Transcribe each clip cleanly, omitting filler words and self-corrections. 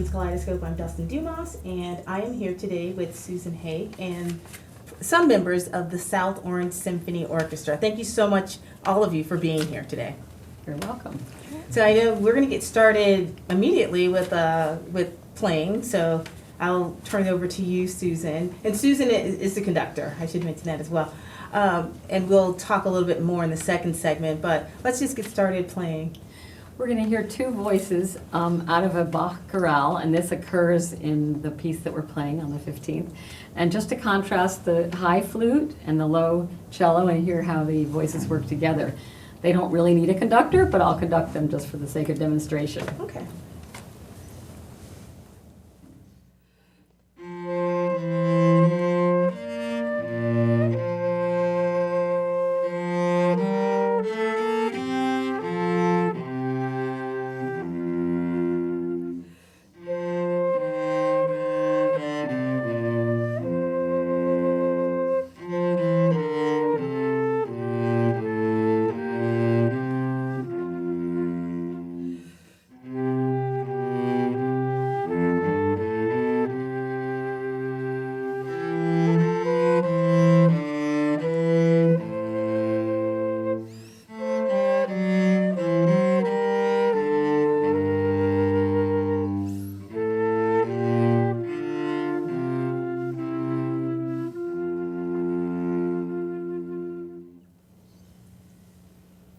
includes Kaleidoscope. I'm Dustin Dumas, and I am here today with Susan Haig and some members of the South Orange Symphony Orchestra. Thank you so much, all of you, for being here today. You're welcome. So I know we're going to get started immediately with playing, so I'll turn it over to you, Susan. And Susan is the conductor. I should mention that as well. And we'll talk a little bit more in the second segment, but let's just get started playing. We're going to hear two voices out of a Bach chorale, and this occurs in the piece that we're playing on the 15th. And just to contrast the high flute and the low cello and hear how the voices work together. They don't really need a conductor, but I'll conduct them just for the sake of demonstration. Okay.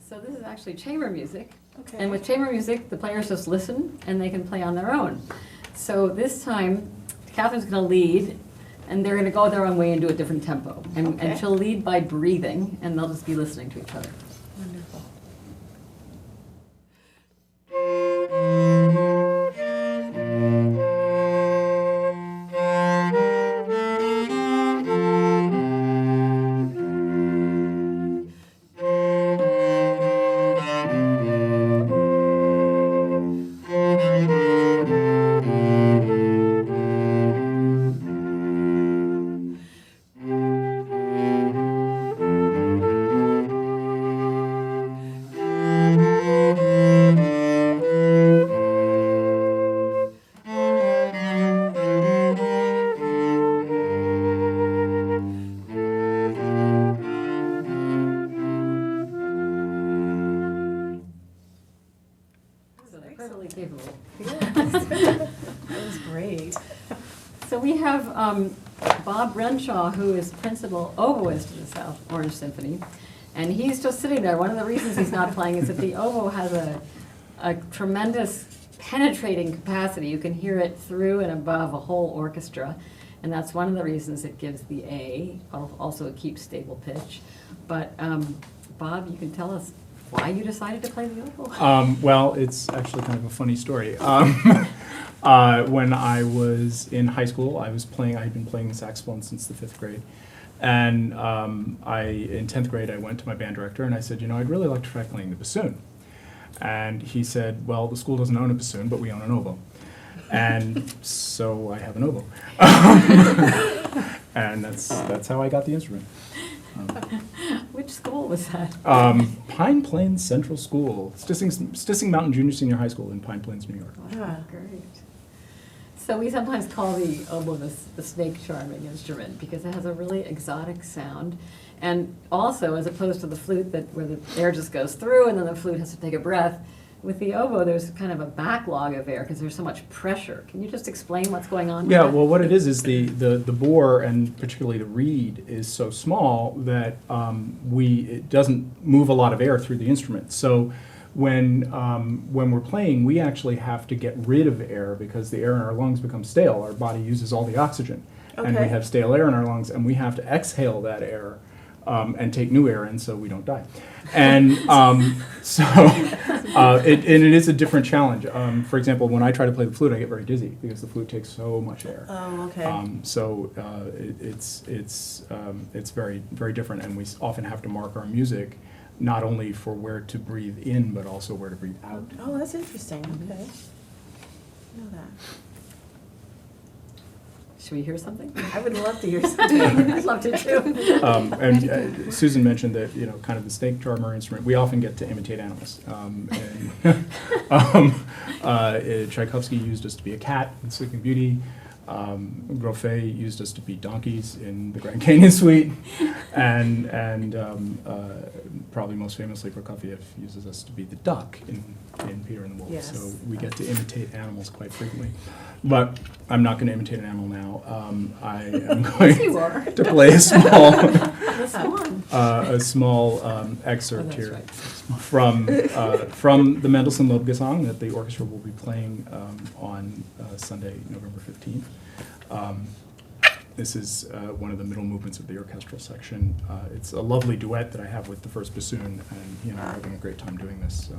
So this is actually chamber music. Okay. And with chamber music, the players just listen and they can play on their own. So this time, Catherine's going to lead, and they're going to go their own way and do a different tempo. And she'll lead by breathing, and they'll just be listening to each other. Wonderful. Capable. That was great. So we have Bob Renshaw, who is principal oboist of the South Orange Symphony, and he's just sitting there. One of the reasons he's not playing is that the oboe has a tremendous penetrating capacity. You can hear it through and above a whole orchestra, and that's one of the reasons it gives the A. Also, it keeps stable pitch. But Bob, you can tell us why you decided to play the oboe? Well, it's actually kind of a funny story. When I was in high school, I had been playing the saxophone since the 5th grade. And in 10th grade, I went to my band director and I said, I'd really like to try playing the bassoon. And he said, well, the school doesn't own a bassoon, but we own an oboe. And so I have an oboe. And that's how I got the instrument. Which school was that? Pine Plains Central School, Stissing Mountain Junior Senior High School in Pine Plains, New York. Wow, great. So we sometimes call the oboe the snake charming instrument because it has a really exotic sound. And also, as opposed to the flute where the air just goes through and then the flute has to take a breath, with the oboe there's kind of a backlog of air because there's so much pressure. Can you just explain what's going on? Yeah, well, what it is the bore, and particularly the reed, is so small that it doesn't move a lot of air through the instrument. So when we're playing, we actually have to get rid of air because the air in our lungs becomes stale. Our body uses all the oxygen, and we have stale air in our lungs, and we have to exhale that air and take new air in so we don't die. And it is a different challenge. For example, when I try to play the flute, I get very dizzy because the flute takes so much air. Oh, okay. It's very, very different, and we often have to mark our music not only for where to breathe in, but also where to breathe out. Oh, that's interesting. Okay. I know that. Should we hear something? I would love to hear something. I'd love to too. And Susan mentioned that, kind of the snake charmer instrument, we often get to imitate animals. Tchaikovsky used us to be a cat in Sleeping Beauty. Grofet used us to be donkeys in the Grand Canyon Suite. And probably most famously, Prokofiev uses us to be the duck in Peter and the Wolf. Yes. So we get to imitate animals quite frequently. But I'm not going to imitate an animal now. I am You going are. to play a small, This one. excerpt Oh, that's here right. from the Mendelssohn Lobgesang that the orchestra will be playing on Sunday, November 15th. This is one of the middle movements of the orchestral section. It's a lovely duet that I have with the first bassoon, and he and I are having a great time doing this. So.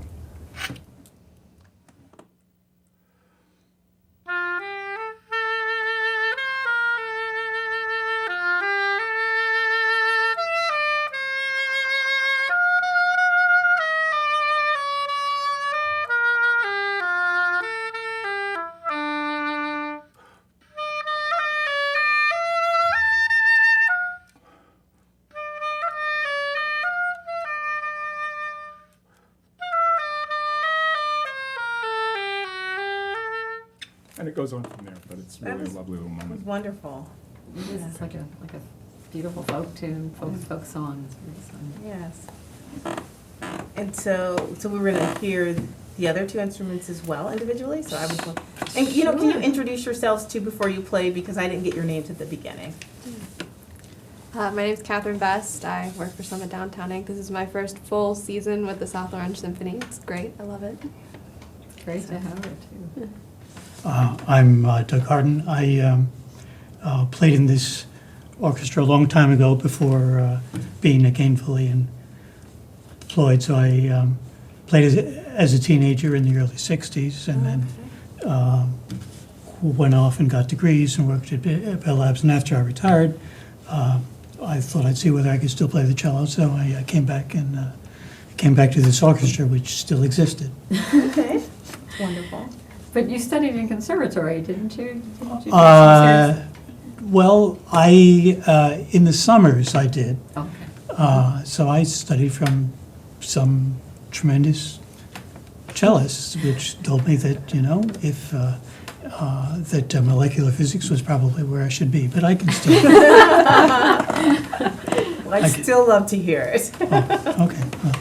And it goes on from there, but it's really a lovely little It was moment. wonderful. It is. It's like a beautiful folk tune, folk song. It's really fun. Yes. And so we're going to hear the other two instruments as well individually. So I would, and can you introduce yourselves too before you play, because I didn't get your names at the beginning. My name is Catherine Best. I work for Soma Downtown Inc. This is my first full season with the South Orange Symphony. It's great. I love it. Great to have her too. I'm Doug Harden. I played in this orchestra a long time ago before being gainfully employed. So I played as a teenager in the early 60s and then went off and got degrees and worked at Bell Labs. And after I retired, I thought I'd see whether I could still play the cello. So I came back to this orchestra, which still existed. Okay. Wonderful. But you studied in conservatory, didn't you? Didn't you take some Well, in the summers I did. Okay. So I studied from some tremendous cellists, which told me that, if that molecular physics was probably where I should be. But I can still. Well, I'd still love to hear it. Okay. Well.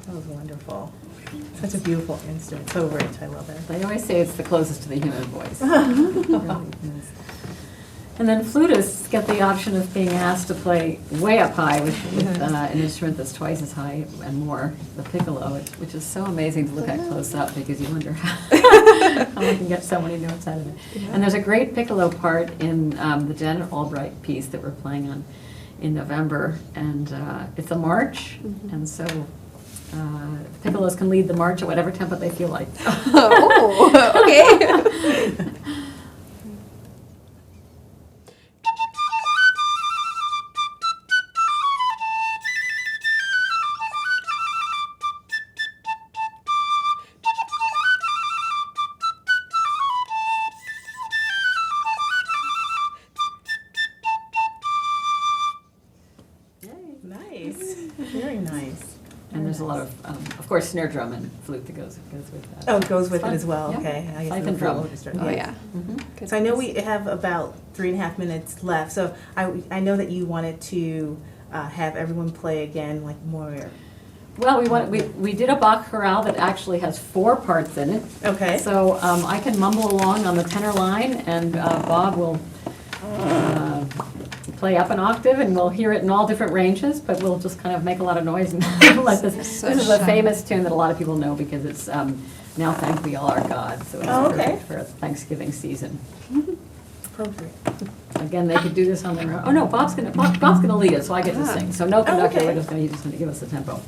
That was wonderful. Such a beautiful instrument. So rich. I love it. They always say it's the closest to the human voice. It really is. And then flutists get the option of being asked to play way up high with an instrument that's twice as high and more, the piccolo, which is so amazing to look at close up because you wonder how we can get so many notes out of it. And there's a great piccolo part in the Janet Albright piece that we're playing on in November, and it's a march, and so piccolos can lead the march at whatever tempo they feel like. Oh, okay. Nice. Very nice. And there's a lot of course, snare drum and flute that goes with that. Oh, it goes with it Fun. as well. Yeah. Okay. I guess Fife the and full drum. orchestra. Oh, Yes. yeah. Mhm. Good. So I know we have about 3.5 minutes left. So I know that you wanted to have everyone play again, like more Well, we did a Bach chorale that actually has 4 parts in it. Okay. So I can mumble along on the tenor line, and Bob will play up an octave, and we'll hear it in all different ranges, but we'll just kind of make a lot of noise and let this. So This is a shy. famous tune that a lot of people know because it's Now Thank We All Our God. So it's okay. for Thanksgiving season. Appropriate. Again, they could do this on their own. Oh no, Bob's gonna lead us, so I get to Ah. sing. So no conductor, okay. he's just gonna give us the tempo.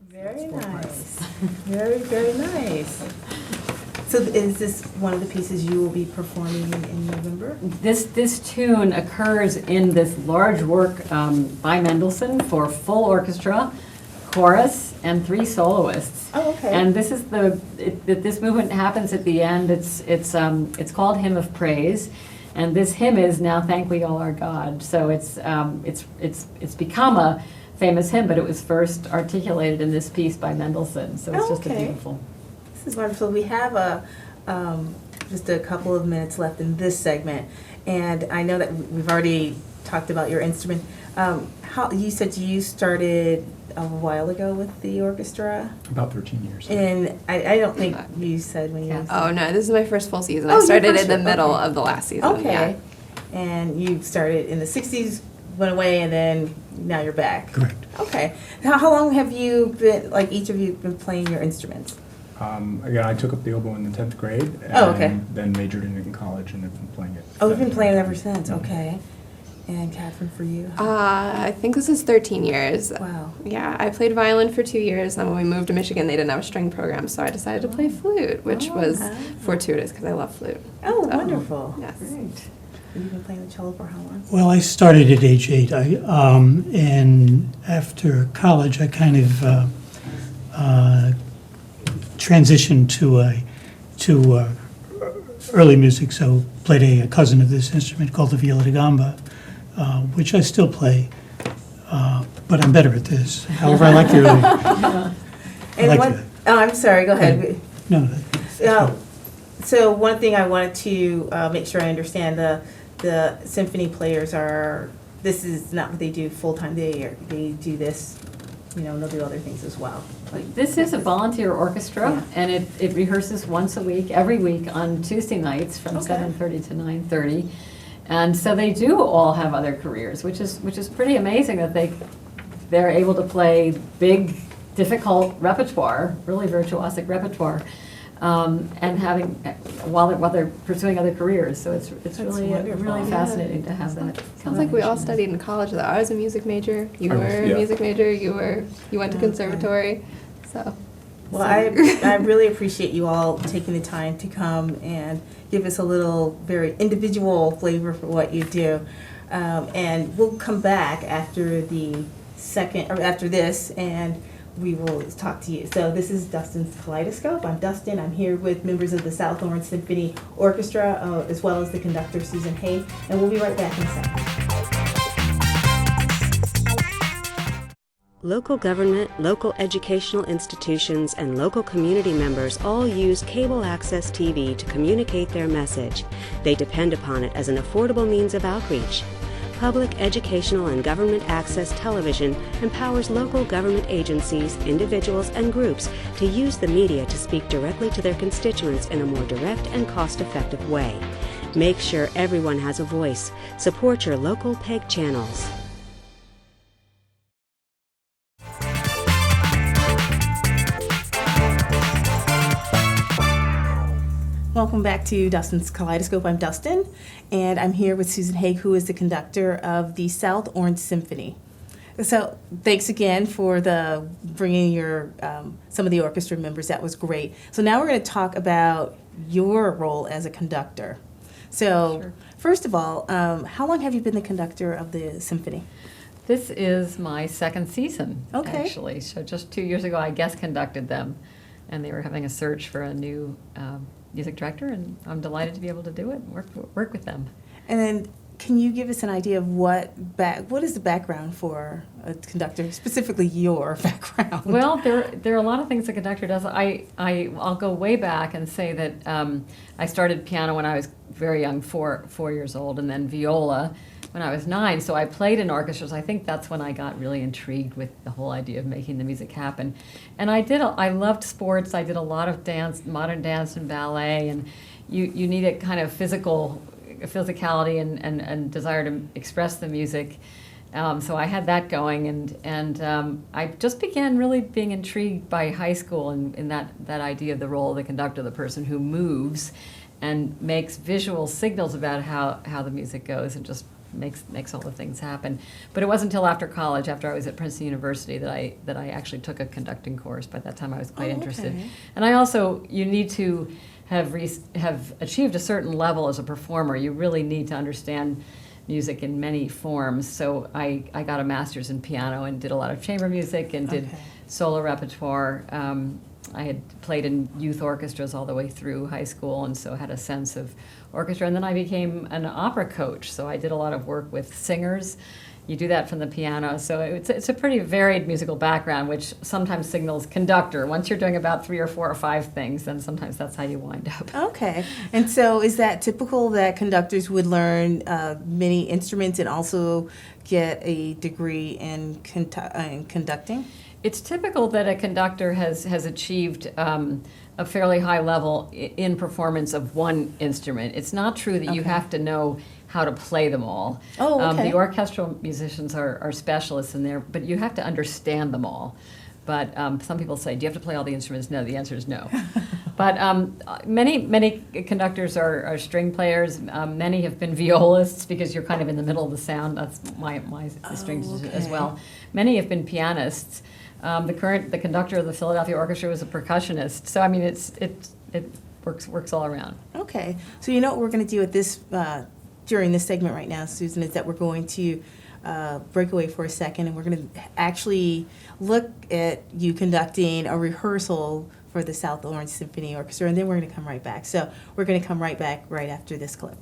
Very nice. Very, very nice. So is this one of the pieces you will be performing in November? This tune occurs in this large work by Mendelssohn for full orchestra, chorus, and 3 soloists. Oh, okay. And this is this movement happens at the end. It's called Hymn of Praise, and this hymn is Now Thank We All Our God. So it's become a famous hymn, but it was first articulated in this piece by Mendelssohn. So it's just a Okay. beautiful. This is wonderful. We have just a couple of minutes left in this segment, and I know that we've already talked about your instrument. How you said you started a while ago with the orchestra, About 13 years. and I don't think you said when you. Oh no, this is my first full season. Oh, I your started first in the year, middle okay. of the last season. Okay, Yeah. and you started in the '60s, went away, and then now you're back. Correct. Okay. How long have you been, like each of you, been playing your instruments? Again, I took up the oboe in the 10th grade. And Oh, okay. then majored in it in college and have been playing it. Oh, you've been playing it ever since. Okay. And Catherine, for you? I think this is 13 years. Wow. Yeah, I played violin for 2 years, and when we moved to Michigan, they didn't have a string program, so I decided to play flute, which was Ah. fortuitous because I love flute. Oh, So, wonderful. Yes. Great. You've been playing the cello for how long? Well, I started at age 8. And after college, I kind of transitioned to early music. So played a cousin of this instrument called the viola da gamba, which I still play, but I'm better at this. However, I like the early. And like one, that. oh, I'm sorry, go ahead. No, So one thing I wanted to make sure I understand, the symphony players are, this is not what they do full-time, they do this, they'll do other things as well. Like, This is a volunteer orchestra, Yeah. and it rehearses once a week, every week on Tuesday nights from Okay. 7:30 to 9:30. And so they do all have other careers, which is pretty amazing that they're able to play big, difficult repertoire, really virtuosic repertoire, and having while they're pursuing other careers. So it's That's really wonderful. really Yeah. fascinating to have that. Sounds like we all combination. studied in college, though. I was a music major. You I was, were a yeah. music major. You went to Okay. conservatory. So. Well, I really appreciate you all taking the time to come and give us a little very individual flavor for what you do. And we'll come back after after this, and we will talk to you. So this is Dustin's Kaleidoscope. I'm Dustin. I'm here with members of the South Orange Symphony Orchestra, as well as the conductor, Susan Haig, and we'll be right back in a second. Local government, local educational institutions, and local community members all use cable access TV to communicate their message. They depend upon it as an affordable means of outreach. Public educational and government access television empowers local government agencies, individuals, and groups to use the media to speak directly to their constituents in a more direct and cost-effective way. Make sure everyone has a voice. Support your local PEG channels. welcome back to Dustin's Kaleidoscope. I'm Dustin, and I'm here with Susan Haig, who is the conductor of the South Orange Symphony. So thanks again for bringing your some of the orchestra members. That was great. So now we're going to talk about your role as a conductor. So Sure. first of all, how long have you been the conductor of the symphony? This is my second season, Okay. actually. So just 2 years ago, I guest conducted them, and they were having a search for a new music director, and I'm delighted to be able to do it and work with them. And then, can you give us an idea of what is the background for a conductor, specifically your background? Well, there are a lot of things a conductor does. I'll go way back and say that I started piano when I was very young, 4 years old, and then viola when I was 9. So I played in orchestras. I think that's when I got really intrigued with the whole idea of making the music happen. And I loved sports. I did a lot of dance, modern dance and ballet, and you need a kind of physicality and desire to express the music. So I had that going, and I just began really being intrigued by high school and in that idea of the role of the conductor, the person who moves and makes visual signals about how the music goes and just makes all the things happen. But it wasn't until after college, after I was at Princeton University, that I actually took a conducting course. By that time, I was quite interested. Okay. And you need to have achieved a certain level as a performer. You really need to understand music in many forms. So I got a master's in piano and did a lot of chamber music and did Okay. solo repertoire. I had played in youth orchestras all the way through high school, and so had a sense of orchestra. And then I became an opera coach, so I did a lot of work with singers. You do that from the piano, so it's a pretty varied musical background, which sometimes signals conductor. Once you're doing about 3 or 4 or 5 things, then sometimes that's how you wind up. Okay. And so is that typical that conductors would learn many instruments and also get a degree in conducting? It's typical that a conductor has achieved a fairly high level in performance of one instrument. It's not true that you Okay. have to know how to play them all. Oh, okay. The orchestral musicians are specialists in there, but you have to understand them all. But some people say, do you have to play all the instruments? No, the answer is no. But many conductors are string players. Many have been violists because you're kind of in the middle of the sound. That's my strings as okay. well. Many have been pianists. The conductor of the Philadelphia Orchestra was a percussionist. So I mean, it works all around. Okay. So you know what we're going to do at this during this segment right now, Susan, is that we're going to break away for a second, and we're going to actually look at you conducting a rehearsal for the South Orange Symphony Orchestra, and then we're going to come right back. So we're going to come right back right after this clip.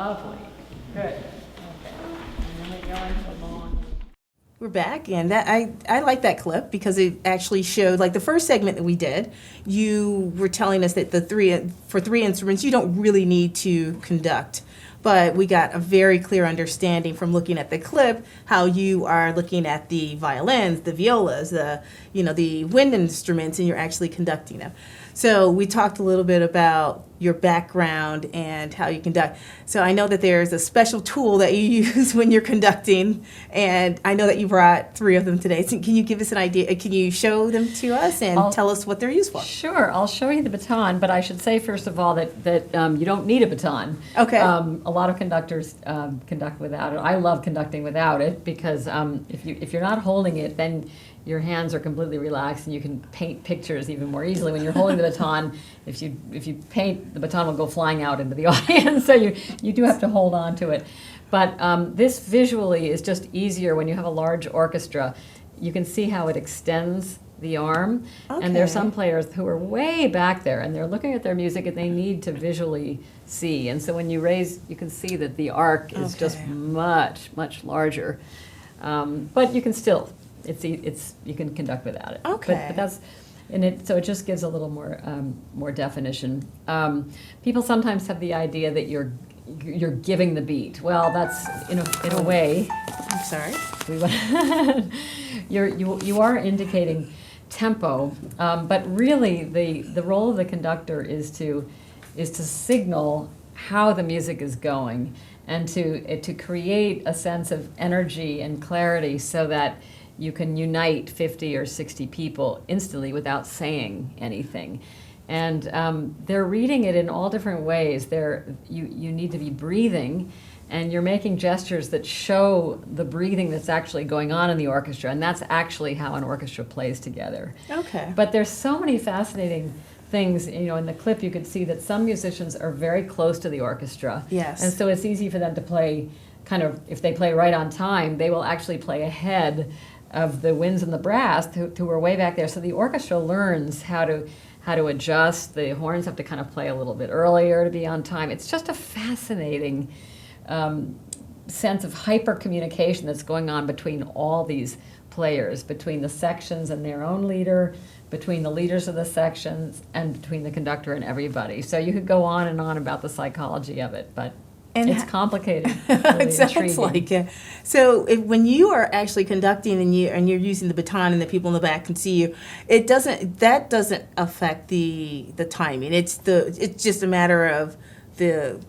Lovely. Good. Okay. And then we go into long. We're back, and that I like that clip because it actually showed, like the first segment that we did, you were telling us that for three instruments you don't really need to conduct, but we got a very clear understanding from looking at the clip how you are looking at the violins, the violas, the wind instruments, and you're actually conducting them. So we talked a little bit about your background and how you conduct. So I know that there's a special tool that you use when you're conducting, and I know that you brought 3 of them today. So can you give us an idea? Can you show them to us and tell us what they're used for? Sure, I'll show you the baton, but I should say first of all that you don't need a baton. Okay. A lot of conductors conduct without it. I love conducting without it because if you're not holding it, then your hands are completely relaxed and you can paint pictures even more easily. When you're holding the baton, if you paint, the baton will go flying out into the audience, so you do have to hold on to it. But this visually is just easier when you have a large orchestra. You can see how it extends the arm, and there are some players who are way back there and they're looking at their music and they need to visually see. And so when you raise, you can see that the arc is just much, much larger. But you can still, you can conduct without it. Okay. But that's, so it just gives a little more definition. People sometimes have the idea that you're giving the beat. Well, that's in a way. I'm sorry. You are indicating tempo, but really the role of the conductor is to signal how the music is going and to create a sense of energy and clarity so that you can unite 50 or 60 people instantly without saying anything. And they're reading it in all different ways. You need to be breathing, and you're making gestures that show the breathing that's actually going on in the orchestra, and that's actually how an orchestra plays together. Okay. But there's so many fascinating things, in the clip you could see that some musicians are very close to the orchestra. Yes. And so it's easy for them to play if they play right on time, they will actually play ahead of the winds and the brass who are way back there. So the orchestra learns how to adjust. The horns have to kind of play a little bit earlier to be on time. It's just a fascinating sense of hyper communication that's going on between all these players, between the sections and their own leader, between the leaders of the sections, and between the conductor and everybody. So you could go on and on about the psychology of it, but it's complicated. Really It sounds intriguing. like it. So when you are actually conducting and you're using the baton and the people in the back can see you, that doesn't affect the timing. It's just a matter of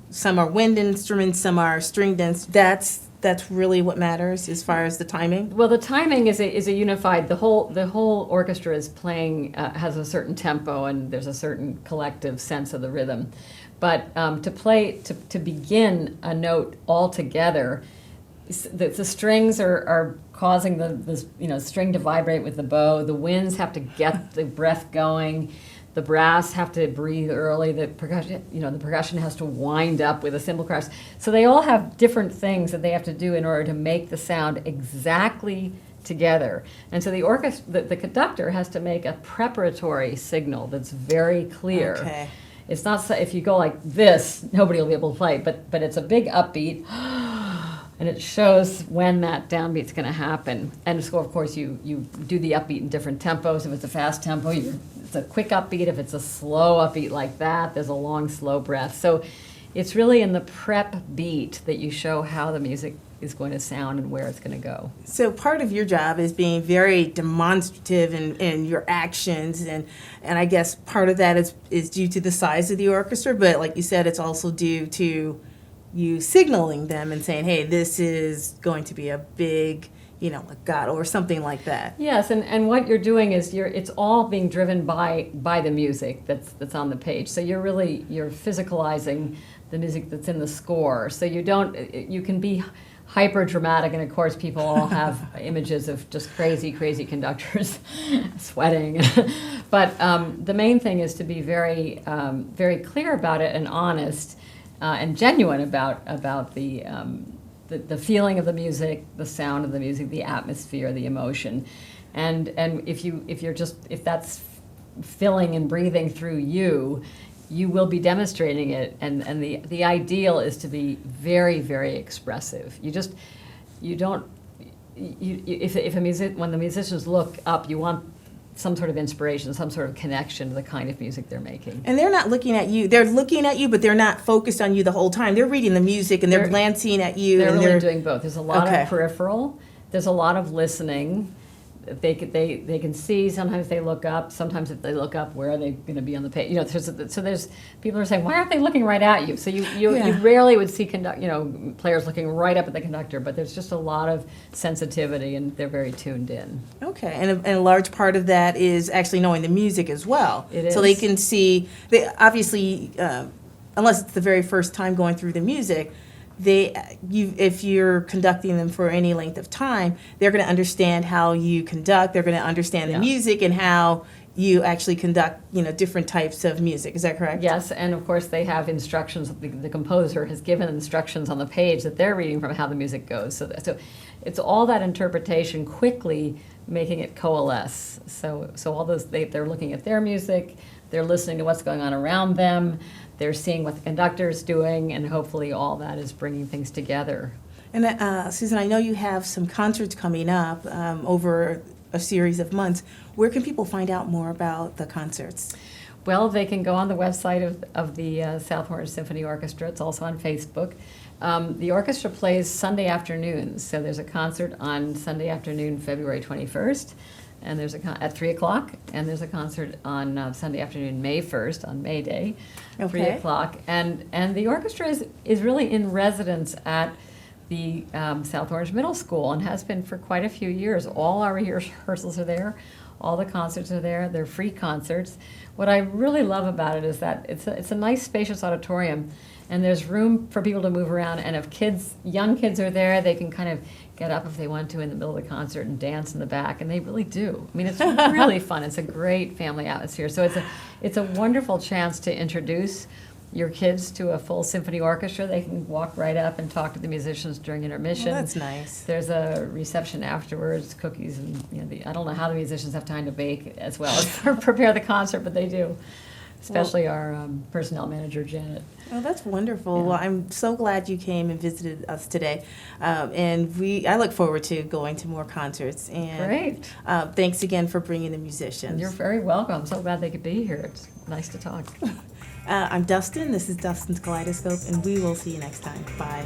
some are wind instruments, some are stringed instruments. That's really what matters as far as the timing. Well, the timing is a unified. The whole orchestra is playing has a certain tempo, and there's a certain collective sense of the rhythm. But to begin a note all together, the strings are causing the string to vibrate with the bow. The winds have to get the breath going. The brass have to breathe early. The percussion has to wind up with a cymbal crash. So they all have different things that they have to do in order to make the sound exactly together. And so the conductor has to make a preparatory signal that's very clear. Okay. It's not if you go like this, nobody will be able to play. But it's a big upbeat, and it shows when that downbeat's going to happen. And so, of course, you do the upbeat in different tempos. If it's a fast tempo, it's a quick upbeat. If it's a slow upbeat like that, there's a long, slow breath. So it's really in the prep beat that you show how the music is going to sound and where it's going to go. So part of your job is being very demonstrative in your actions, and I guess part of that is due to the size of the orchestra, but like you said, it's also due to you signaling them and saying, hey, this is going to be a big, like God, or something like that. Yes, and what you're doing is it's all being driven by the music that's on the page. So you're physicalizing the music that's in the score. So you can be hyper dramatic, and of course people all have images of just crazy conductors sweating. But the main thing is to be very very clear about it and honest and genuine about the feeling of the music, the sound of the music, the atmosphere, the emotion. And if that's filling and breathing through you, you will be demonstrating it, and the ideal is to be very, very expressive. When the musicians look up, you want some sort of inspiration, some sort of connection to the kind of music they're making. And they're not looking at you. They're looking at you, but they're not focused on you the whole time. They're reading the music and they're glancing at you. They're and really doing both. There's a lot Okay. of peripheral. There's a lot of listening. They can see. Sometimes they look up. Sometimes if they look up, where are they going to be on the page? So there's people are saying, why aren't they looking right at you? So you rarely would see players looking right up at the conductor, but there's just a lot of sensitivity and they're very tuned in. Okay, and a large part of that is actually knowing the music as well. It So they is. can see, they obviously, unless it's the very first time going through the music, if you're conducting them for any length of time, they're going to understand how you conduct. They're going to understand the Yeah. music and how you actually conduct, different types of music. Is that correct? Yes, and of course they have instructions. The composer has given instructions on the page that they're reading from how the music goes. So it's all that interpretation quickly making it coalesce. So all those they're looking at their music, they're listening to what's going on around them, they're seeing what the conductor's doing, and hopefully all that is bringing things together. And Susan, I know you have some concerts coming up over a series of months. Where can people find out more about the concerts? Well, they can go on the website of the South Orange Symphony Orchestra. It's also on Facebook. The orchestra plays Sunday afternoons, so there's a concert on Sunday afternoon, February 21st, and there's at 3 o'clock, and there's a concert on Sunday afternoon, May 1st, on May Day, 3 Okay. o'clock. And the orchestra is really in residence at the South Orange Middle School and has been for quite a few years. All our rehearsals are there. All the concerts are there. They're free concerts. What I really love about it is that it's a nice, spacious auditorium, and there's room for people to move around. And if young kids are there, they can kind of get up if they want to in the middle of the concert and dance in the back, and they really do. I mean, it's really fun. It's a great family atmosphere. So it's a wonderful chance to introduce your kids to a full symphony orchestra. They can walk right up and talk to the musicians during intermission. Well, that's nice. There's a reception afterwards, cookies, and I don't know how the musicians have time to bake as well as prepare the concert, but they do. Especially our personnel manager, Janet. Oh, that's wonderful. Yeah. Well, I'm so glad you came and visited us today. And I look forward to going to more concerts. And Great. Thanks again for bringing the musicians. You're very welcome. I'm so glad they could be here. It's nice to talk. I'm Dustin. This is Dustin's Kaleidoscope, and we will see you next time. Bye.